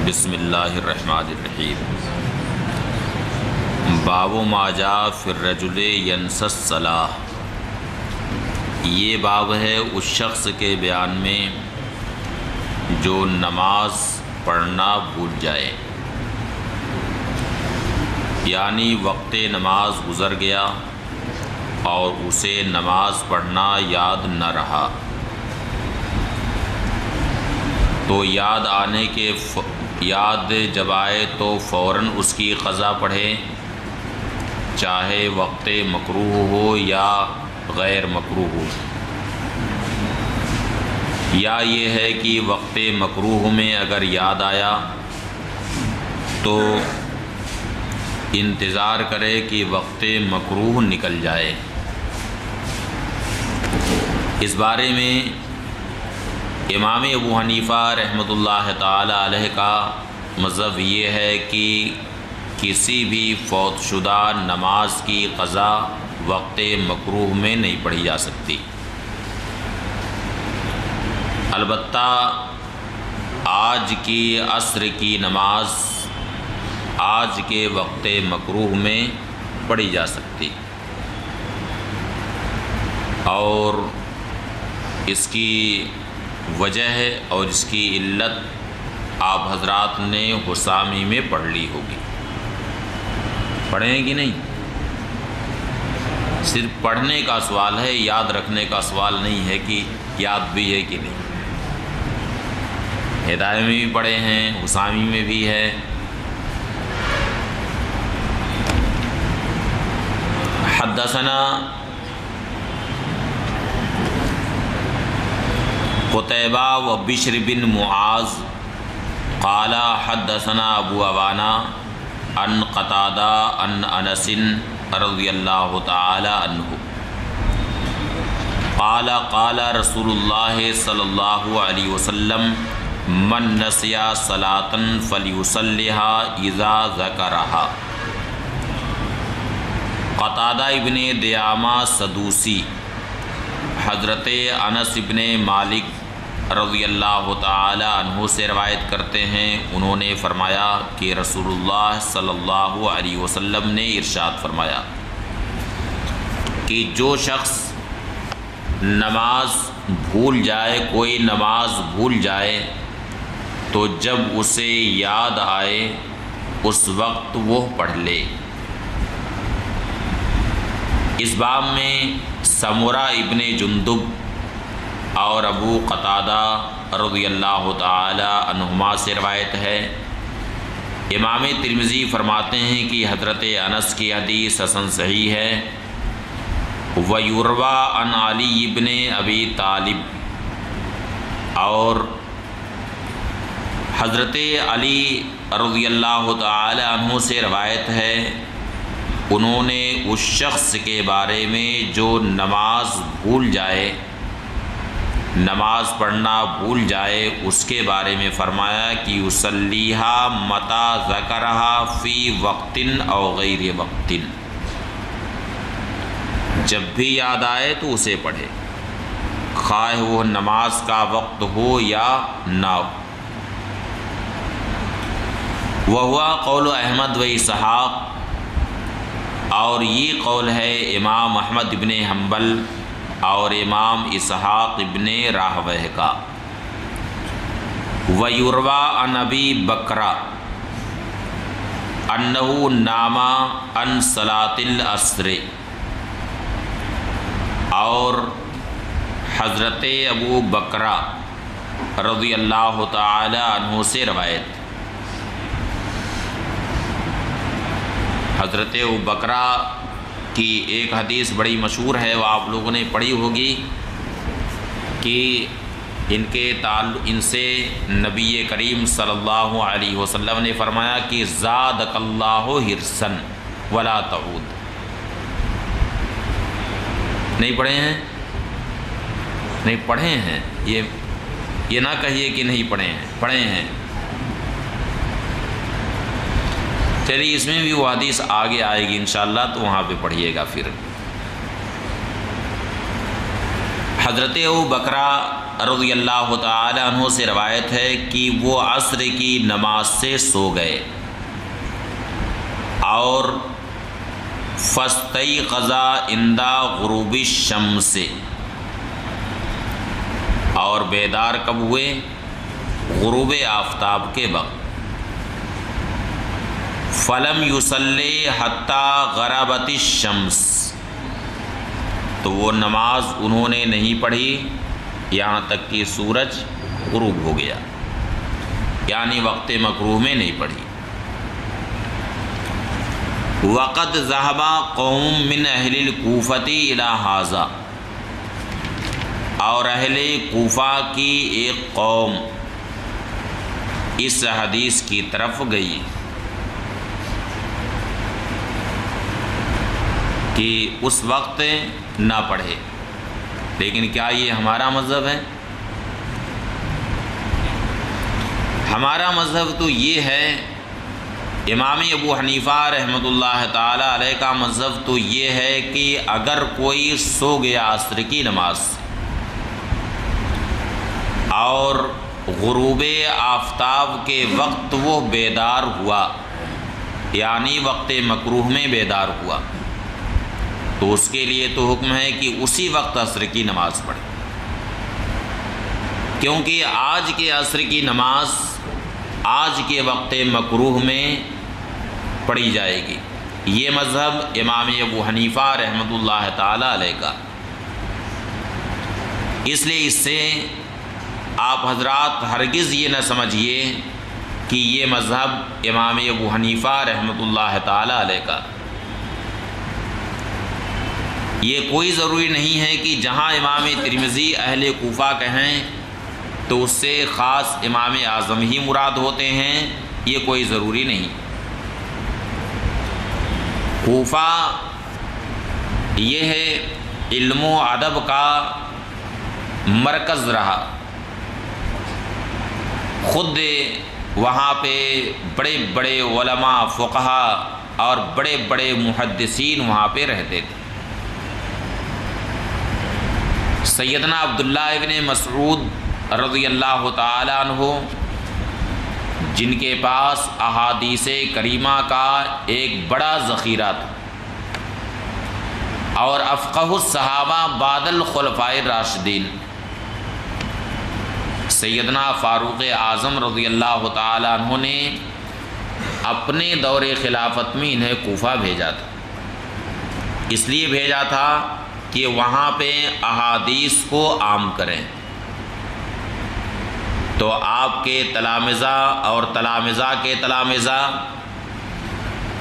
بسم اللہ الرحمن الرحیم۔ باب ما جاء فی الرجل ینسی الصلاۃ، یہ باب ہے اس شخص کے بیان میں جو نماز پڑھنا بھول جائے، یعنی وقت نماز گزر گیا اور اسے نماز پڑھنا یاد نہ رہا، تو یاد جب آئے تو فوراً اس کی قضا پڑھے، چاہے وقت مکروہ ہو یا غیر مکروہ ہو۔ یا یہ ہے کہ وقت مکروہ میں اگر یاد آیا تو انتظار کرے کہ وقت مکروہ نکل جائے۔ اس بارے میں امام ابو حنیفہ رحمۃ اللہ تعالی علیہ کا مذہب یہ ہے کہ کسی بھی فوت شدہ نماز کی قضا وقت مکروہ میں نہیں پڑھی جا سکتی، البتہ آج کی عصر کی نماز آج کے وقت مکروہ میں پڑھی جا سکتی، اور اس کی وجہ ہے اور اس کی علت آپ حضرات نے حسامی میں پڑھ لی ہوگی۔ پڑھیں کہ نہیں؟ صرف پڑھنے کا سوال ہے، یاد رکھنے کا سوال نہیں ہے کہ یاد بھی ہے کہ نہیں۔ ہدایہ میں بھی پڑھے ہیں، حسامی میں بھی ہے۔ حدثنا قتیبہ و بشر بن معاذ قال حدثنا ابو عوانہ عن قتادہ عن انس رضی اللہ تعالی عنہ قال قال رسول اللہ صلی اللہ علیہ وسلم من نسی صلاۃ فلیصلیھا اذا ذکرھا۔ قتادہ ابن دعامہ سدوسی حضرت انس ابن مالک رضی اللہ تعالی عنہ سے روایت کرتے ہیں، انہوں نے فرمایا کہ رسول اللہ صلی اللہ علیہ وسلم نے ارشاد فرمایا کہ جو شخص نماز بھول جائے، کوئی نماز بھول جائے، تو جب اسے یاد آئے اس وقت وہ پڑھ لے۔ اس باب میں سمرہ ابن جندب اور ابو قتادہ رضی اللہ تعالی عنہما سے روایت ہے۔ امام ترمذی فرماتے ہیں کہ حضرت انس کی حدیث حسن صحیح ہے۔ وَيُرْوَى عن علی ابن ابی طالب، اور حضرت علی رضی اللہ تعالی عنہ سے روایت ہے، انہوں نے اس شخص کے بارے میں جو نماز بھول جائے، نماز پڑھنا بھول جائے، اس کے بارے میں فرمایا کہ یصلیھا متی ذکرھا فی وقت او غیر وقت، جب بھی یاد آئے تو اسے پڑھے، خواہ وہ نماز کا وقت ہو یا نہ ہو۔ وہوا قول احمد و اسحاق، اور یہ قول ہے امام احمد ابن حنبل اور امام اسحاق ابن راہویہ کا۔ وَيُرْوَى عن ابی بکر انہ نام عن صلاۃ العصر، اور حضرت ابو بکرہ رضی اللہ تعالی عنہ سے روایت، حضرت ابو بکرہ کی ایک حدیث بڑی مشہور ہے، وہ آپ لوگوں نے پڑھی ہوگی کہ ان سے نبی کریم صلی اللہ علیہ وسلم نے فرمایا کہ زادک اللہ حرصا ولا تعود۔ نہیں پڑھے ہیں؟ نہیں پڑھے ہیں، یہ نہ کہیے کہ نہیں پڑھے ہیں، پڑھے ہیں۔ چلیے اس میں بھی وہ حدیث آگے آئے گی انشاءاللہ، تو وہاں پہ پڑھیے گا۔ پھر حضرت ابو بکرہ رضی اللہ تعالی عنہ سے روایت ہے کہ وہ عصر کی نماز سے سو گئے اور فاستيقظ عند غروب الشمس، اور بیدار کب ہوئے؟ غروب آفتاب کے وقت۔ فلم يصلي حتى غربت الشمس، تو وہ نماز انہوں نے نہیں پڑھی یہاں تک کہ سورج غروب ہو گیا، یعنی وقت مکروہ میں نہیں پڑھی۔ وقد ذهب قوم من اہل الکوفۃ الی ھذا، اور اہل کوفہ کی ایک قوم اس حدیث کی طرف گئی کہ اس وقت نہ پڑھے۔ لیکن کیا یہ ہمارا مذہب ہے؟ ہمارا مذہب تو یہ ہے، امام ابو حنیفہ رحمۃ اللہ تعالی علیہ کا مذہب تو یہ ہے کہ اگر کوئی سو گیا عصر کی نماز سے اور غروب آفتاب کے وقت وہ بیدار ہوا، یعنی وقت مکروہ میں بیدار ہوا، تو اس کے لیے تو حکم ہے کہ اسی وقت عصر کی نماز پڑھے، کیونکہ آج کے عصر کی نماز آج کے وقت مکروہ میں پڑھی جائے گی۔ یہ مذہب امام ابو حنیفہ رحمۃ اللہ تعالی علیہ کا، اس لیے اس سے آپ حضرات ہرگز یہ نہ سمجھیے کہ یہ مذہب امام ابو حنیفہ رحمۃ اللہ تعالی علیہ کا۔ یہ کوئی ضروری نہیں ہے کہ جہاں امام ترمذی اہل کوفہ کہیں تو اس سے خاص امام اعظم ہی مراد ہوتے ہیں، یہ کوئی ضروری نہیں۔ کوفہ یہ ہے علم و ادب کا مرکز رہا، خود وہاں پہ بڑے بڑے علماء فقہا اور بڑے بڑے محدثین وہاں پہ رہتے تھے۔ سیدنا عبداللہ ابن مسعود رضی اللہ تعالی عنہ، جن کے پاس احادیث کریمہ کا ایک بڑا ذخیرہ تھا، اور افقہ الصحابہ بعد الخلفاء الراشدین، سیدنا فاروق اعظم رضی اللہ تعالی عنہ نے اپنے دور خلافت میں انہیں کوفہ بھیجا تھا۔ اس لیے بھیجا تھا کہ وہاں پہ احادیث کو عام کریں، تو آپ کے تلامذہ اور تلامذہ کے تلامذہ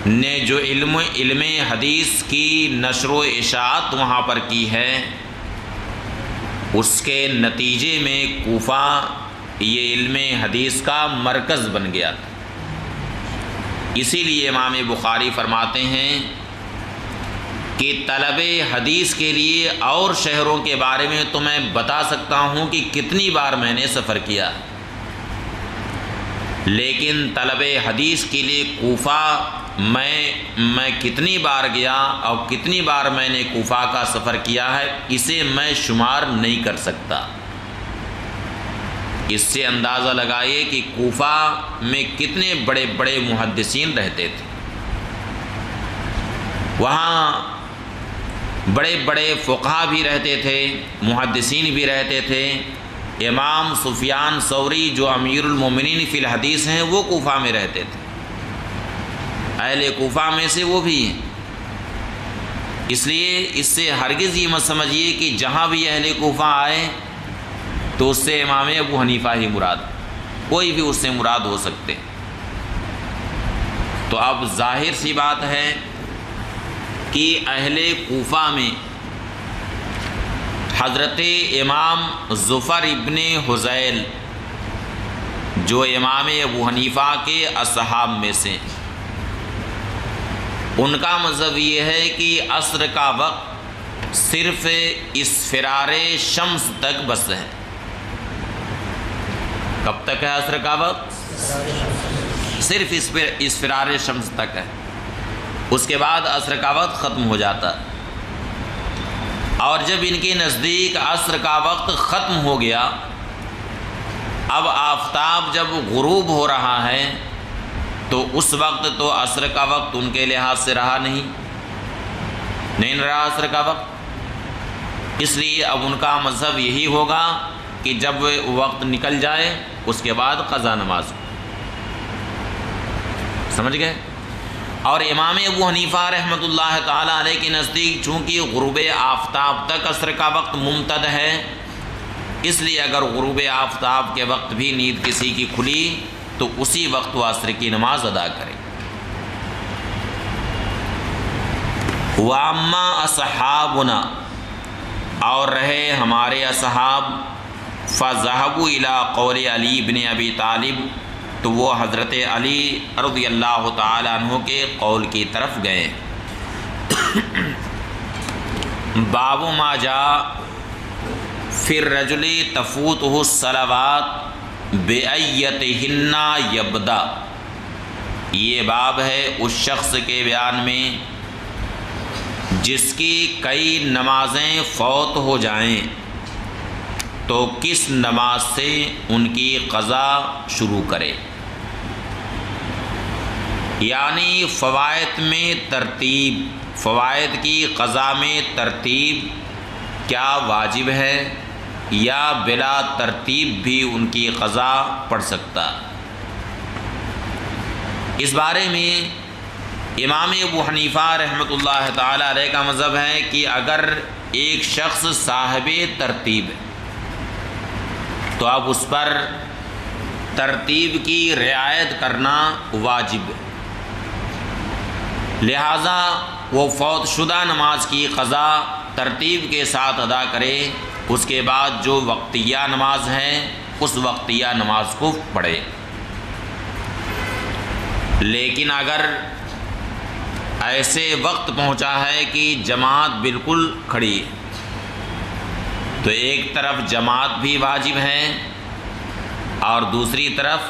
نے جو علم حدیث کی نشر و اشاعت وہاں پر کی ہے، اس کے نتیجے میں کوفہ یہ علم حدیث کا مرکز بن گیا تھا۔ اسی لیے امام بخاری فرماتے ہیں کہ طلب حدیث کے لیے اور شہروں کے بارے میں تو میں بتا سکتا ہوں کہ کتنی بار میں نے سفر کیا، لیکن طلب حدیث کے لیے کوفہ میں کتنی بار گیا اور کتنی بار میں نے کوفہ کا سفر کیا ہے، اسے میں شمار نہیں کر سکتا۔ اس سے اندازہ لگائیے کہ کوفہ میں کتنے بڑے بڑے محدثین رہتے تھے۔ وہاں بڑے بڑے فقہا بھی رہتے تھے، محدثین بھی رہتے تھے۔ امام سفیان ثوری جو امیر المومنین فی الحدیث ہیں، وہ کوفہ میں رہتے تھے، اہل کوفہ میں سے وہ بھی ہیں۔ اس لیے اس سے ہرگز یہ مت سمجھیے کہ جہاں بھی اہل کوفہ آئے تو اس سے امام ابو حنیفہ ہی مراد، کوئی بھی اس سے مراد ہو سکتے۔ تو اب ظاہر سی بات ہے کہ اہل کوفہ میں حضرت امام ظفر ابن حذیل جو امام ابو حنیفہ کے اصحاب میں سے، ان کا مذہب یہ ہے کہ عصر کا وقت صرف اسفرار شمس تک بس ہے۔ کب تک ہے عصر کا وقت؟ صرف اسفرار شمس تک ہے، اس کے بعد عصر کا وقت ختم ہو جاتا ہے۔ اور جب ان کے نزدیک عصر کا وقت ختم ہو گیا اب آفتاب جب غروب ہو رہا ہے تو اس وقت تو عصر کا وقت ان کے لحاظ سے رہا نہیں رہا عصر کا وقت، اس لیے اب ان کا مذہب یہی ہوگا کہ جب وقت نکل جائے اس کے بعد قضا نماز، سمجھ گئے؟ اور امام ابو حنیفہ رحمۃ اللہ تعالیٰ علیہ کے نزدیک چونکہ غروب آفتاب تک عصر کا وقت ممتد ہے، اس لیے اگر غروب آفتاب کے وقت بھی نیند کسی کی کھلی تو اسی وقت وہ عصر کی نماز ادا کرے۔ وَأَمَّا أَصْحَابُنَا، اور رہے ہمارے اصحاب، فَذَهَبُوا إِلَىٰ قَوْلِ علی بن ابی طالب، تو وہ حضرت علی رضی اللہ تعالیٰ عنہ کے قول کی طرف گئے۔ باب ما جاء فی الرجل تفوتہ الصلوات بأیتہن یبدأ، یہ باب ہے اس شخص کے بیان میں جس کی کئی نمازیں فوت ہو جائیں تو کس نماز سے ان کی قضا شروع کرے، یعنی فوائد میں ترتیب، فوائد کی قضا میں ترتیب کیا واجب ہے یا بلا ترتیب بھی ان کی قضا پڑ سکتا۔ اس بارے میں امام ابو حنیفہ رحمۃ اللہ تعالیٰ علیہ کا مذہب ہے کہ اگر ایک شخص صاحب ترتیب ہے تو اب اس پر ترتیب کی رعایت کرنا واجب ہے، لہٰذا وہ فوت شدہ نماز کی قضا ترتیب کے ساتھ ادا کرے، اس کے بعد جو وقتیہ نماز ہے اس وقتیہ نماز کو پڑھے۔ لیکن اگر ایسے وقت پہنچا ہے کہ جماعت بالکل کھڑی ہے تو ایک طرف جماعت بھی واجب ہے اور دوسری طرف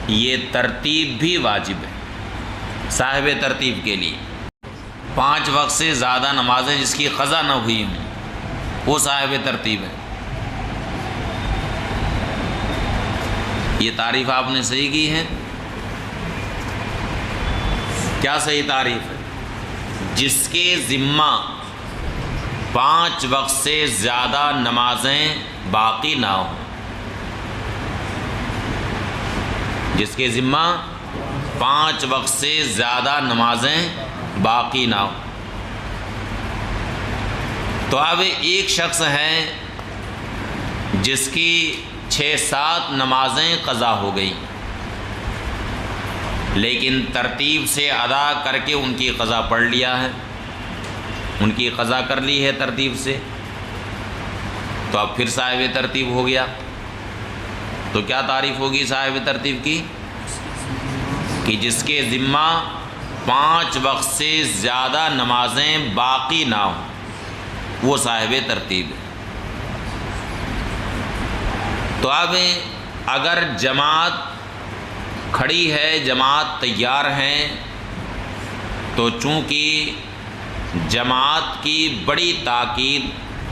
یہ ترتیب بھی واجب ہے صاحب ترتیب کے لیے۔ 5 وقت سے زیادہ نمازیں جس کی قضا نہ ہوئی ہوں وہ صاحب ترتیب ہے۔ یہ تعریف آپ نے صحیح کی ہے؟ کیا صحیح تعریف ہے؟ جس کے ذمہ 5 وقت سے زیادہ نمازیں باقی نہ ہوں، جس کے ذمہ 5 وقت سے زیادہ نمازیں باقی نہ ہوں۔ تو اب ایک شخص ہے جس کی 6-7 نمازیں قضا ہو گئی لیکن ترتیب سے ادا کر کے ان کی قضا پڑھ لیا ہے، ان کی قضا کر لی ہے ترتیب سے، تو اب پھر صاحب ترتیب ہو گیا۔ تو کیا تعریف ہوگی صاحب ترتیب کی؟ کہ جس کے ذمہ 5 وقت سے زیادہ نمازیں باقی نہ ہوں وہ صاحب ترتیب ہے۔ تو اب اگر جماعت کھڑی ہے، جماعت تیار ہے، تو چونکہ جماعت کی بڑی تاکید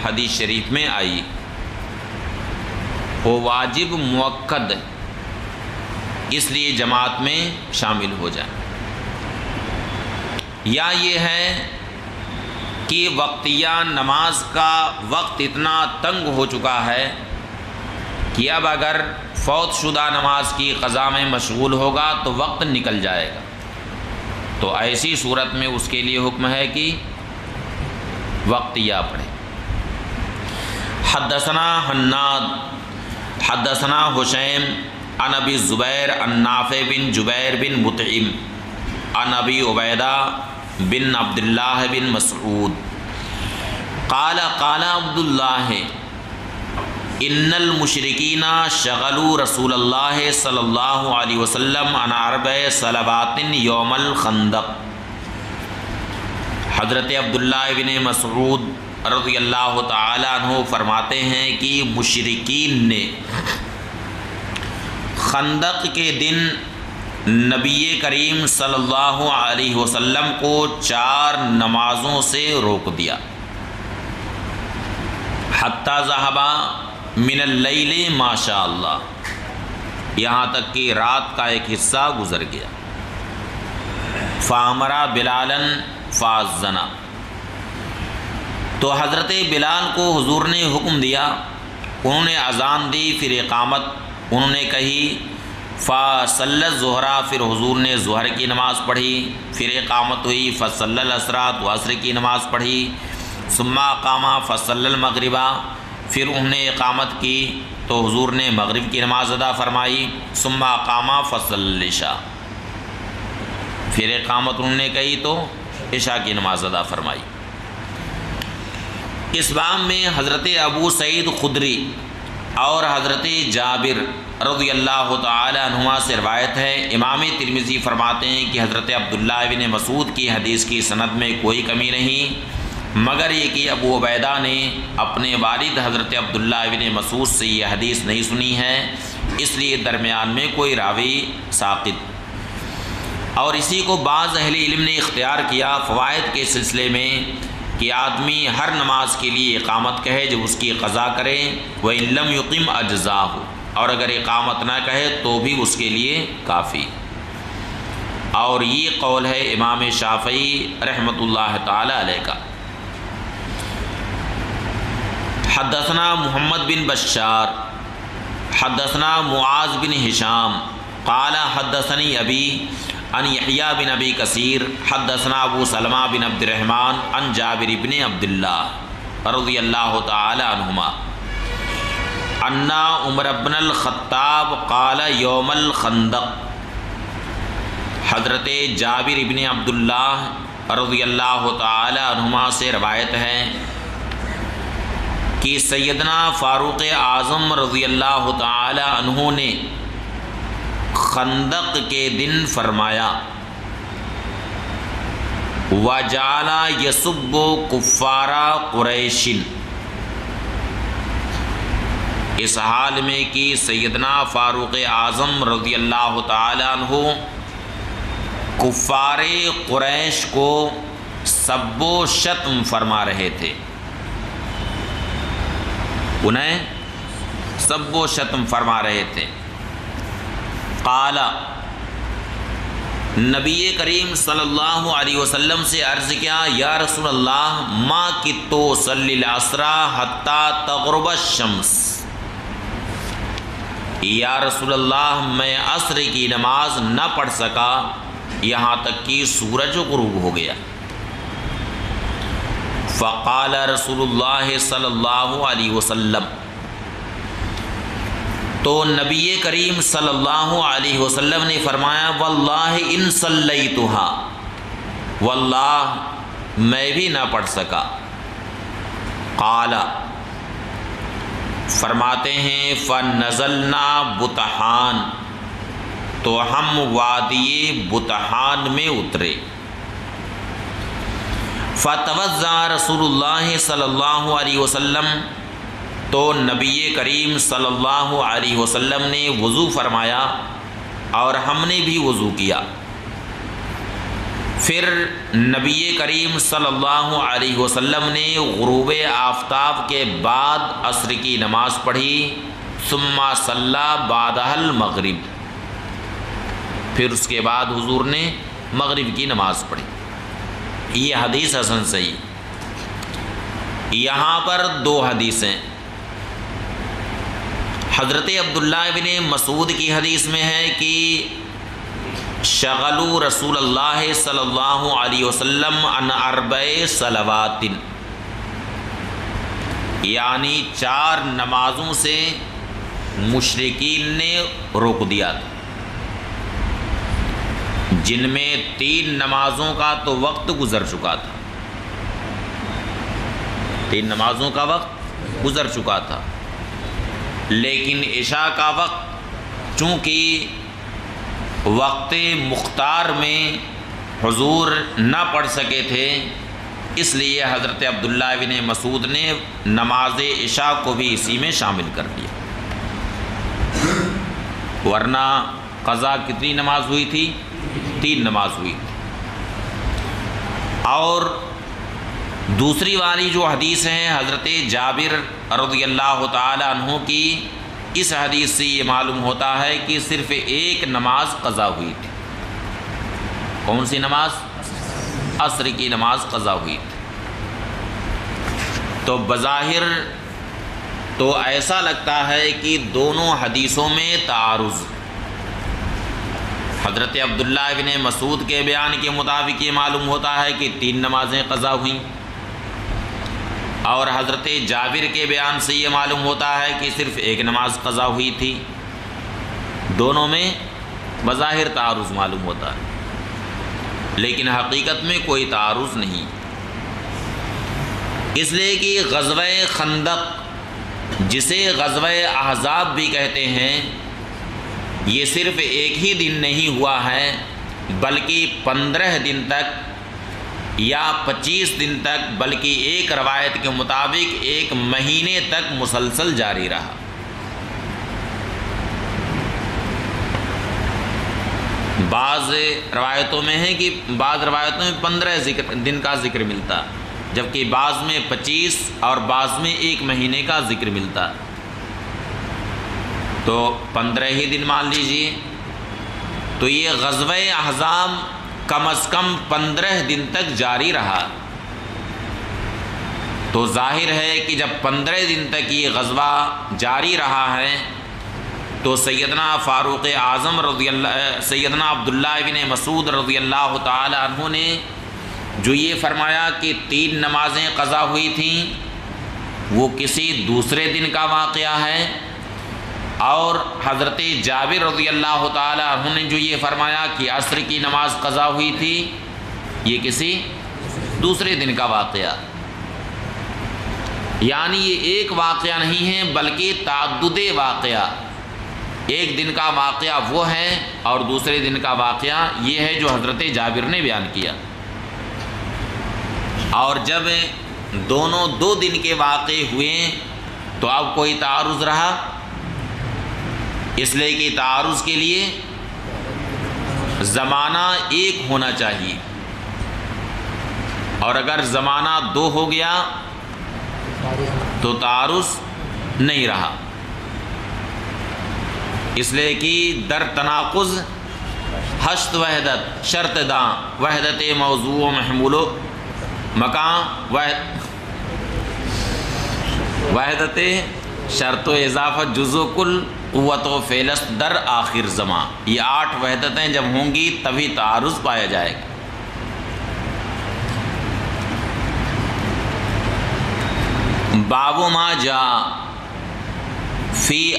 حدیث شریف میں آئی، وہ واجب مؤکد ہے، اس لیے جماعت میں شامل ہو جائے۔ یا یہ ہے کہ وقتیہ نماز کا وقت اتنا تنگ ہو چکا ہے کہ اب اگر فوت شدہ نماز کی قضا میں مشغول ہوگا تو وقت نکل جائے گا، تو ایسی صورت میں اس کے لیے حکم ہے کہ وقتیہ پڑھے۔ حدثنا حناد حدثنا حشیم عن ابی الزبیر عن نافع بن جبیر بن مطعم عن ابی عبیدہ بن عبداللہ بن مسعود قال قال عبداللہ ان المشرکین شغلوا رسول اللہ صلی اللہ علیہ وسلم عن 4 صلوات یوم الخندق۔ حضرت عبداللہ بن مسعود رضی اللہ تعالیٰ عنہ فرماتے ہیں کہ مشرکین نے خندق کے دن نبی کریم صلی اللہ علیہ وسلم کو 4 نمازوں سے روک دیا۔ حتی ذہبا من اللیل ما شاء اللہ، یہاں تک کہ رات کا ایک حصہ گزر گیا۔ فامرا بلالن فاذنا، تو حضرت بلال کو حضور نے حکم دیا، انہوں نے اذان دی، پھر اقامت انہوں نے کہی۔ فصلی الظہر، پھر حضور نے ظہر کی نماز پڑھی، پھر اقامت ہوئی۔ فصلی العصر، تو عصر کی نماز پڑھی۔ ثم اقام فصلی المغرب، پھر انہوں نے اقامت کی تو حضور نے مغرب کی نماز ادا فرمائی۔ ثم اقام فصلی العشاء، پھر اقامت انہوں نے کہی تو عشاء کی نماز ادا فرمائی۔ اس باب میں حضرت ابو سعید خدری اور حضرت جابر رضی اللہ تعالی عنہما سے روایت ہے۔ امام ترمذی فرماتے ہیں کہ حضرت عبداللہ بن مسعود کی حدیث کی سند میں کوئی کمی نہیں، مگر یہ کہ ابو عبیدہ نے اپنے والد حضرت عبداللہ بن مسعود سے یہ حدیث نہیں سنی ہے، اس لیے درمیان میں کوئی راوی ساقط۔ اور اسی کو بعض اہل علم نے اختیار کیا فوائد کے سلسلے میں کہ آدمی ہر نماز کے لیے اقامت کہے جب اس کی قضا کرے، وَإِن لَّمْ يُقِمْ أَجْزَاهُ، اور اگر اقامت نہ کہے تو بھی اس کے لیے کافی۔ اور یہ قول ہے امام شافعی رحمۃ اللہ تعالی علیہ کا۔ حدثنا محمد بن بشار حدثنا معاذ بن ہشام قال حدثني ابی عن یحییٰ بن ابی کثیر حدثنا ابو سلمہ بن عبد الرحمن عن جابر بن عبداللہ رضی اللہ تعالی عنہما ان عمر بن الخطاب قال یوم الخندق، حضرت جابر بن عبداللہ رضی اللہ تعالی عنہما سے روایت ہے کہ سیدنا فاروق اعظم رضی اللہ تعالی عنہ نے خندق کے دن فرمایا، وَجَعَلَ يَسُبُّ كُفَّارَ قُرَيْشٍ، اس حال میں کہ سیدنا فاروق اعظم رضی اللہ تعالی عنہ کفار قریش کو سب و شتم فرما رہے تھے، انہیں سب و شتم فرما رہے تھے۔ قال، نبی کریم صلی اللہ علیہ وسلم سے عرض کیا، یا رسول اللہ ما کتو صلی العصر حتی تغرب الشمس، یا رسول اللہ میں عصر کی نماز نہ پڑھ سکا یہاں تک کہ سورج غروب ہو گیا۔ فقال رسول اللہ صلی اللہ علیہ وسلم، تو نبی کریم صلی اللہ علیہ وسلم نے فرمایا، واللہ ان صلیتھا، واللہ میں بھی نہ پڑھ سکا۔ قال، فرماتے ہیں فنزلنا بطحان، تو ہم وادی بطحان میں اترے۔ فتوضأ رسول اللہ صلی اللہ علیہ وسلم، تو نبی کریم صلی اللہ علیہ وسلم نے وضو فرمایا اور ہم نے بھی وضو کیا۔ پھر نبی کریم صلی اللہ علیہ وسلم نے غروب آفتاب کے بعد عصر کی نماز پڑھی، ثم صلی بعدہ المغرب، پھر اس کے بعد حضور نے مغرب کی نماز پڑھی۔ یہ حدیث حسن صحیح۔ یہاں پر دو حدیثیں، حضرت عبداللہ بن مسعود کی حدیث میں ہے کہ شغلوا رسول اللہ صلی اللہ علیہ وسلم عن 4 صلوات، یعنی 4 نمازوں سے مشرکین نے روک دیا تھا، جن میں 3 نمازوں کا تو وقت گزر چکا تھا، 3 نمازوں کا وقت گزر چکا تھا، لیکن عشاء کا وقت چونکہ وقت مختار میں حضور نہ پڑھ سکے تھے، اس لیے حضرت عبداللہ بن مسعود نے نماز عشاء کو بھی اسی میں شامل کر دیا، ورنہ قضا کتنی نماز ہوئی تھی؟ 3 نماز ہوئی تھی۔ اور دوسری والی جو حدیث ہے حضرت جابر رضی اللہ تعالی عنہ کی، اس حدیث سے یہ معلوم ہوتا ہے کہ صرف ایک نماز قضا ہوئی تھی۔ کون سی نماز؟ عصر کی نماز قضا ہوئی تھی۔ تو بظاہر تو ایسا لگتا ہے کہ دونوں حدیثوں میں تعارض۔ حضرت عبداللہ ابن مسعود کے بیان کے مطابق یہ معلوم ہوتا ہے کہ 3 نمازیں قضا ہوئیں، اور حضرت جابر کے بیان سے یہ معلوم ہوتا ہے کہ صرف ایک نماز قضا ہوئی تھی۔ دونوں میں بظاہر تعارض معلوم ہوتا ہے، لیکن حقیقت میں کوئی تعارض نہیں، اس لیے کہ غزوہ خندق، جسے غزوہ احزاب بھی کہتے ہیں، یہ صرف ایک ہی دن نہیں ہوا ہے، بلکہ 15 دن تک یا 25 دن تک، بلکہ ایک روایت کے مطابق 1 مہینے تک مسلسل جاری رہا۔ بعض روایتوں میں ہے کہ بعض روایتوں میں 15 دن کا ذکر ملتا، جبکہ بعض میں 25 اور بعض میں 1 مہینے کا ذکر ملتا، تو 15 ہی دن مان لیجئے۔ تو یہ غزوہ احزاب کم از کم 15 دن تک جاری رہا، تو ظاہر ہے کہ جب 15 دن تک یہ غزوہ جاری رہا ہے، تو سیدنا فاروق اعظم سیدنا عبداللہ ابن مسعود رضی اللہ تعالی عنہ نے جو یہ فرمایا کہ 3 نمازیں قضا ہوئی تھیں، وہ کسی دوسرے دن کا واقعہ ہے، اور حضرت جابر رضی اللہ تعالی عنہ نے جو یہ فرمایا کہ عصر کی نماز قضا ہوئی تھی، یہ کسی دوسرے دن کا واقعہ، یعنی یہ ایک واقعہ نہیں ہے بلکہ تعدد واقعہ۔ ایک دن کا واقعہ وہ ہے اور دوسرے دن کا واقعہ یہ ہے جو حضرت جابر نے بیان کیا، اور جب دونوں 2 دن کے واقع ہوئے تو اب کوئی تعارض رہا، اس لیے کہ تعارض کے لیے زمانہ ایک ہونا چاہیے، اور اگر زمانہ 2 ہو گیا تو تعارض نہیں رہا، اس لیے کہ در تناقض حشت وحدت شرط داں، وحدت موضوع و محمول و مکان، وحدت شرط و اضافت جز و کل، قوت و فعلست در آخر زمان، یہ 8 وحدتیں جب ہوں گی تبھی تعارض پایا جائے گا۔ باب ما جاء فی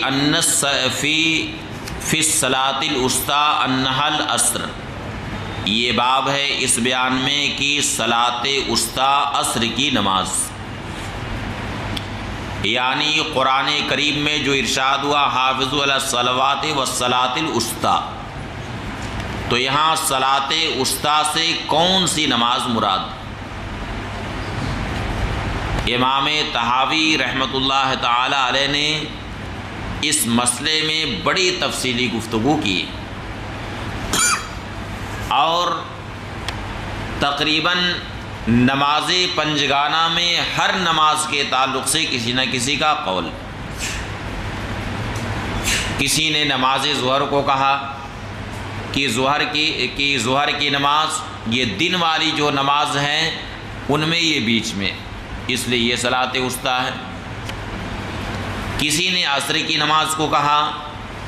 الصلاۃ الوسطی انہا العصر، یہ باب ہے اس بیان میں کہ صلاۃ وسطی عصر کی نماز، یعنی قرآن کریم میں جو ارشاد ہوا حافظوا علی الصلوات والصلاۃ الوسطی، تو یہاں صلاۃ وسطی سے کون سی نماز مراد؟ امام طحاوی رحمۃ اللہ تعالی علیہ نے اس مسئلے میں بڑی تفصیلی گفتگو کی، اور تقریباً نماز پنجگانہ میں ہر نماز کے تعلق سے کسی نہ کسی کا قول۔ کسی نے نماز ظہر کو کہا کہ ظہر کی نماز یہ دن والی جو نماز ہیں ان میں یہ بیچ میں، اس لیے یہ صلاۃ وسطی ہے۔ کسی نے عصر کی نماز کو کہا،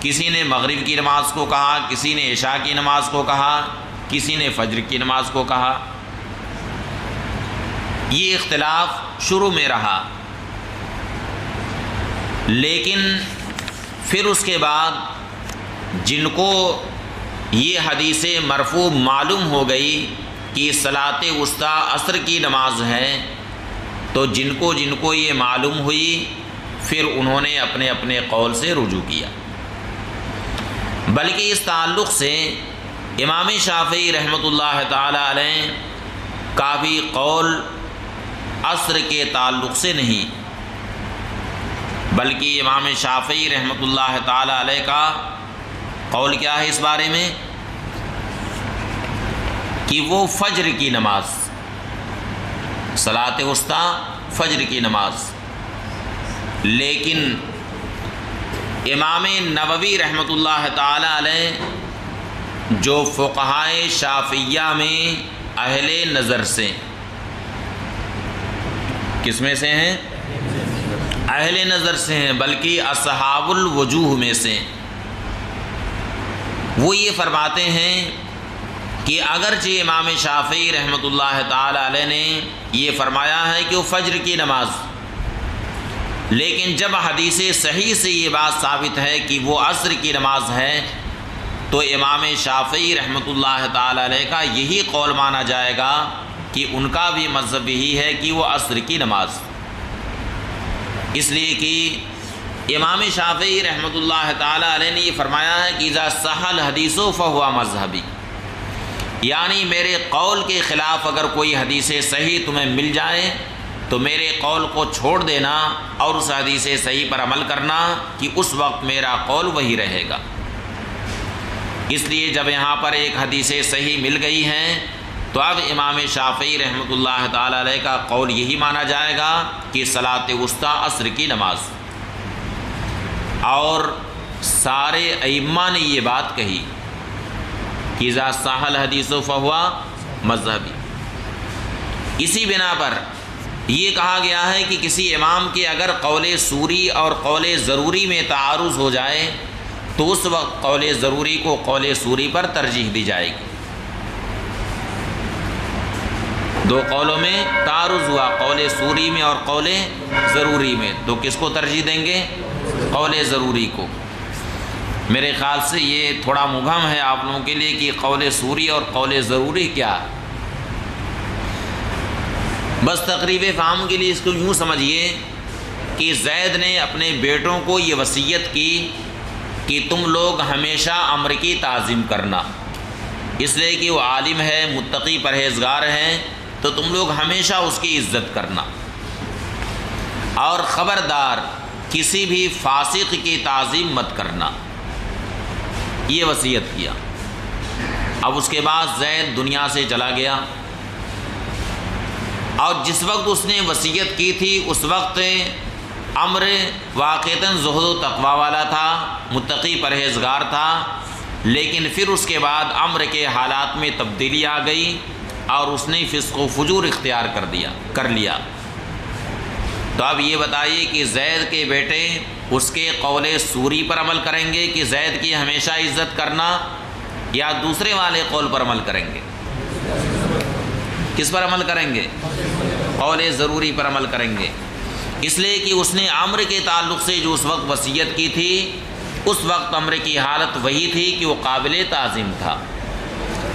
کسی نے مغرب کی نماز کو کہا، کسی نے عشاء کی نماز کو کہا، کسی نے فجر کی نماز کو کہا۔ یہ اختلاف شروع میں رہا، لیکن پھر اس کے بعد جن کو یہ حدیث مرفوع معلوم ہو گئی کہ صلاۃ وسطی عصر کی نماز ہے، تو جن کو یہ معلوم ہوئی پھر انہوں نے اپنے اپنے قول سے رجوع کیا۔ بلکہ اس تعلق سے امام شافعی رحمۃ اللہ تعالی علیہ کا بھی قول عصر کے تعلق سے نہیں، بلکہ امام شافعی رحمۃ اللہ تعالی علیہ کا قول کیا ہے اس بارے میں کہ وہ فجر کی نماز، صلاۃ وسطی فجر کی نماز، لیکن امام نووی رحمۃ اللہ تعالی علیہ جو فقہائے شافعیہ میں اہل نظر سے، کس میں سے ہیں؟ اہل نظر سے ہیں، بلکہ اصحاب الوجوہ میں سے، وہ یہ فرماتے ہیں کہ اگرچہ امام شافعی رحمۃ اللہ تعالی علیہ نے یہ فرمایا ہے کہ وہ فجر کی نماز، لیکن جب حدیث صحیح سے یہ بات ثابت ہے کہ وہ عصر کی نماز ہے، تو امام شافعی رحمۃ اللہ تعالی علیہ کا یہی قول مانا جائے گا کہ ان کا بھی مذہب یہی ہے کہ وہ عصر کی نماز، اس لیے کہ امام شافعی رحمۃ اللہ تعالی علیہ نے یہ فرمایا ہے کہ اذا صح الحدیث فہو مذہبی، یعنی میرے قول کے خلاف اگر کوئی حدیث صحیح تمہیں مل جائے تو میرے قول کو چھوڑ دینا اور اس حدیث صحیح پر عمل کرنا، کہ اس وقت میرا قول وہی رہے گا۔ اس لیے جب یہاں پر ایک حدیث صحیح مل گئی ہے تو اب امام شافعی رحمۃ اللہ تعالی علیہ کا قول یہی مانا جائے گا کہ صلاۃ وسطیٰ عصر کی نماز، اور سارے ائمہ نے یہ بات کہی کہ اذا صح الحدیث فہو مذہبی۔ اسی بنا پر یہ کہا گیا ہے کہ کسی امام کے اگر قول سوری اور قول ضروری میں تعارض ہو جائے تو اس وقت قول ضروری کو قول سوری پر ترجیح دی جائے گی۔ دو قولوں میں تعارض ہوا، قول سوری میں اور قول ضروری میں، تو کس کو ترجیح دیں گے؟ قول ضروری کو۔ میرے خیال سے یہ تھوڑا مبہم ہے آپ لوگوں کے لیے کہ قول سوری اور قول ضروری کیا۔ بس تقریب فہم کے لیے اس کو یوں سمجھیے کہ زید نے اپنے بیٹوں کو یہ وصیت کی کہ تم لوگ ہمیشہ امر کی تعظیم کرنا، اس لیے کہ وہ عالم ہے، متقی پرہیزگار ہے، تو تم لوگ ہمیشہ اس کی عزت کرنا، اور خبردار کسی بھی فاسق کی تعظیم مت کرنا، یہ وصیت کیا۔ اب اس کے بعد زید دنیا سے چلا گیا، اور جس وقت اس نے وصیت کی تھی اس وقت عمر واقعتاً زہد و تقوی والا تھا، متقی پرہیزگار تھا، لیکن پھر اس کے بعد عمر کے حالات میں تبدیلی آ گئی اور اس نے فسق و فجور اختیار کر لیا۔ تو اب یہ بتائیے کہ زید کے بیٹے اس کے قول سوری پر عمل کریں گے کہ زید کی ہمیشہ عزت کرنا، یا دوسرے والے قول پر عمل کریں گے؟ کس پر عمل کریں گے؟ قول ضروری پر عمل کریں گے، اس لیے کہ اس نے عمر کے تعلق سے جو اس وقت وصیت کی تھی، اس وقت عمر کی حالت وہی تھی کہ وہ قابل تعظیم تھا،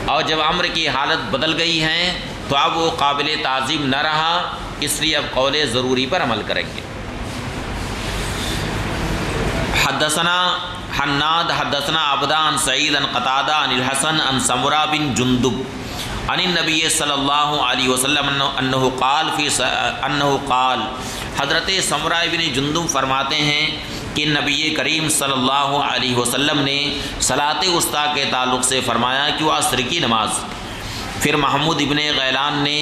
اور جب عمر کی حالت بدل گئی ہے تو اب وہ قابل تعظیم نہ رہا، اس لیے اب قول ضروری پر عمل کریں گے۔ حدثنا حناد حدثنا عبدہ عن سعید عن قتادہ عن الحسن عن سمرہ بن جندب عن النبی صلی اللہ علیہ وسلم انہ قال، حضرت سمرہ بن جندب فرماتے ہیں کہ نبی کریم صلی اللہ علیہ وسلم نے صلاۃ وسطیٰ کے تعلق سے فرمایا کہ وہ عصر کی نماز۔ پھر محمود ابن غیلان نے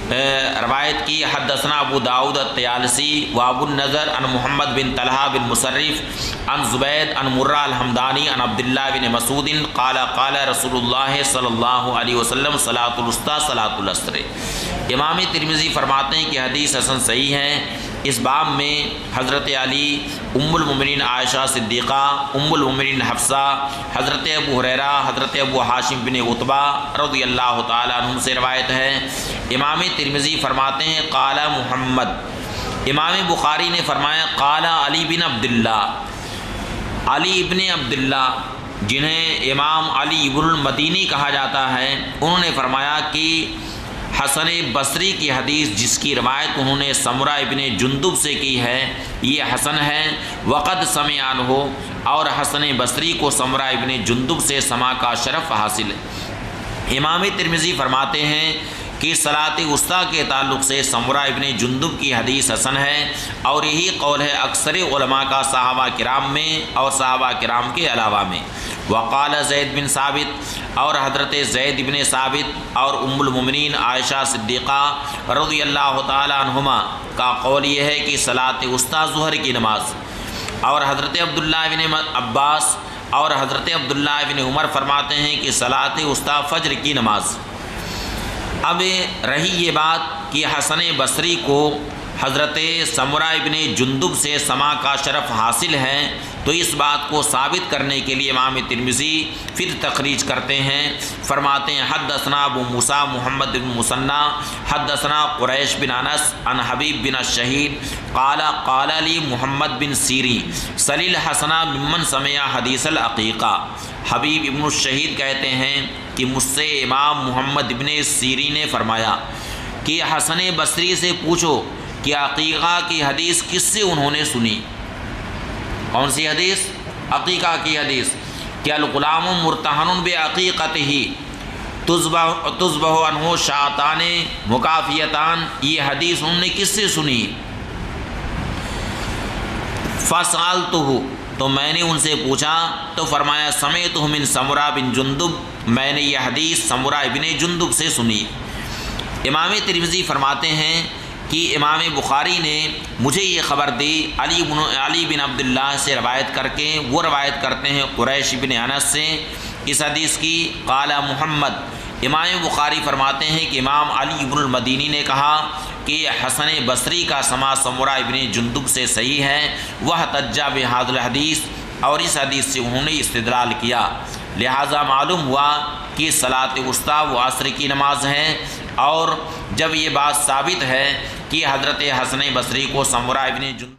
روایت کی حدثنا ابو داؤد الطیالسی و ابو النضر عن محمد بن طلحہ بن مصرف عن زبید عن مرہ الحمدانی عن عبداللہ بن مسعود قال قال رسول اللہ صلی اللہ علیہ وسلم صلاۃ الوسطیٰ صلاۃ العصر۔ امام ترمذی فرماتے ہیں کہ حدیث حسن صحیح ہے۔ اس باب میں حضرت علی، ام المؤمنین عائشہ صدیقہ، ام المؤمنین حفصہ، حضرت ابو ہریرہ، حضرت ابو ہاشم بن عتبہ رضی اللہ تعالیٰ عنہ سے روایت ہے۔ امام ترمذی فرماتے ہیں قال محمد، امام بخاری نے فرمایا قال علی بن عبداللہ، علی ابن عبداللہ جنہیں امام علی ابن المدینی کہا جاتا ہے، انہوں نے فرمایا کہ حسن بصری کی حدیث جس کی روایت انہوں نے سمرہ ابن جندب سے کی ہے یہ حسن ہے، وقد سمع عنہ، اور حسن بصری کو سمرہ ابن جندب سے سماع کا شرف حاصل ہے۔ امام ترمذی فرماتے ہیں کہ صلاۃ وسطیٰ کے تعلق سے سمرہ ابن جندب کی حدیث حسن ہے، اور یہی قول ہے اکثر علماء کا صحابہ کرام میں اور صحابہ کرام کے علاوہ میں۔ وقال زید بن ثابت، اور حضرت زید بن ثابت اور ام المؤمنین عائشہ صدیقہ رضی اللہ تعالی عنہما کا قول یہ ہے کہ صلاۃ وسطیٰ ظہر کی نماز، اور حضرت عبداللہ ابن عباس اور حضرت عبداللہ ابن عمر فرماتے ہیں کہ صلاۃ وسطیٰ فجر کی نماز۔ اب رہی یہ بات کہ حسن بصری کو حضرت سمرہ ابن جندب سے سماع کا شرف حاصل ہے، تو اس بات کو ثابت کرنے کے لیے امام ترمذی پھر تخریج کرتے ہیں، فرماتے ہیں حدثنا ابو موسیٰ محمد بن مثنى حدثنا قریش بن انس عن حبیب بن الشہید قال قال لی محمد بن سیری سل الحسن ممن سمع حدیث العقیقہ۔ حبیب ابن الشہید کہتے ہیں کہ مجھ سے امام محمد ابن سیری نے فرمایا کہ حسن بصری سے پوچھو کہ عقیقہ کی حدیث کس سے انہوں نے سنی۔ کون سی حدیث؟ عقیقہ کی حدیث، کہ الغلام مرتہن بعقیقتہ تذبح عنہ شاتان مکافیتان، یہ حدیث انہوں نے کس سے سنی؟ فسألتہ، تو میں نے ان سے پوچھا تو فرمایا سمعتہ من سمرہ بن جندب، میں نے یہ حدیث سمرہ ابن جندب سے سنی۔ امام ترمذی فرماتے ہیں کہ امام بخاری نے مجھے یہ خبر دی علی بن عبداللہ سے روایت کر کے، وہ روایت کرتے ہیں قریش بن انس سے اس حدیث کی۔ قال محمد، امام بخاری فرماتے ہیں کہ امام علی بن المدینی نے کہا کہ حسن بصری کا سماع سمرہ ابن جندب سے صحیح ہے، وہ تجا بہذا الحدیث، اور اس حدیث سے انہوں نے استدلال کیا، لہٰذا معلوم ہوا کہ صلاۃ وسطیٰ وہ عصر کی نماز ہے۔ اور جب یہ بات ثابت ہے کہ حضرت حسن بصری کو سمرہ ابن جندب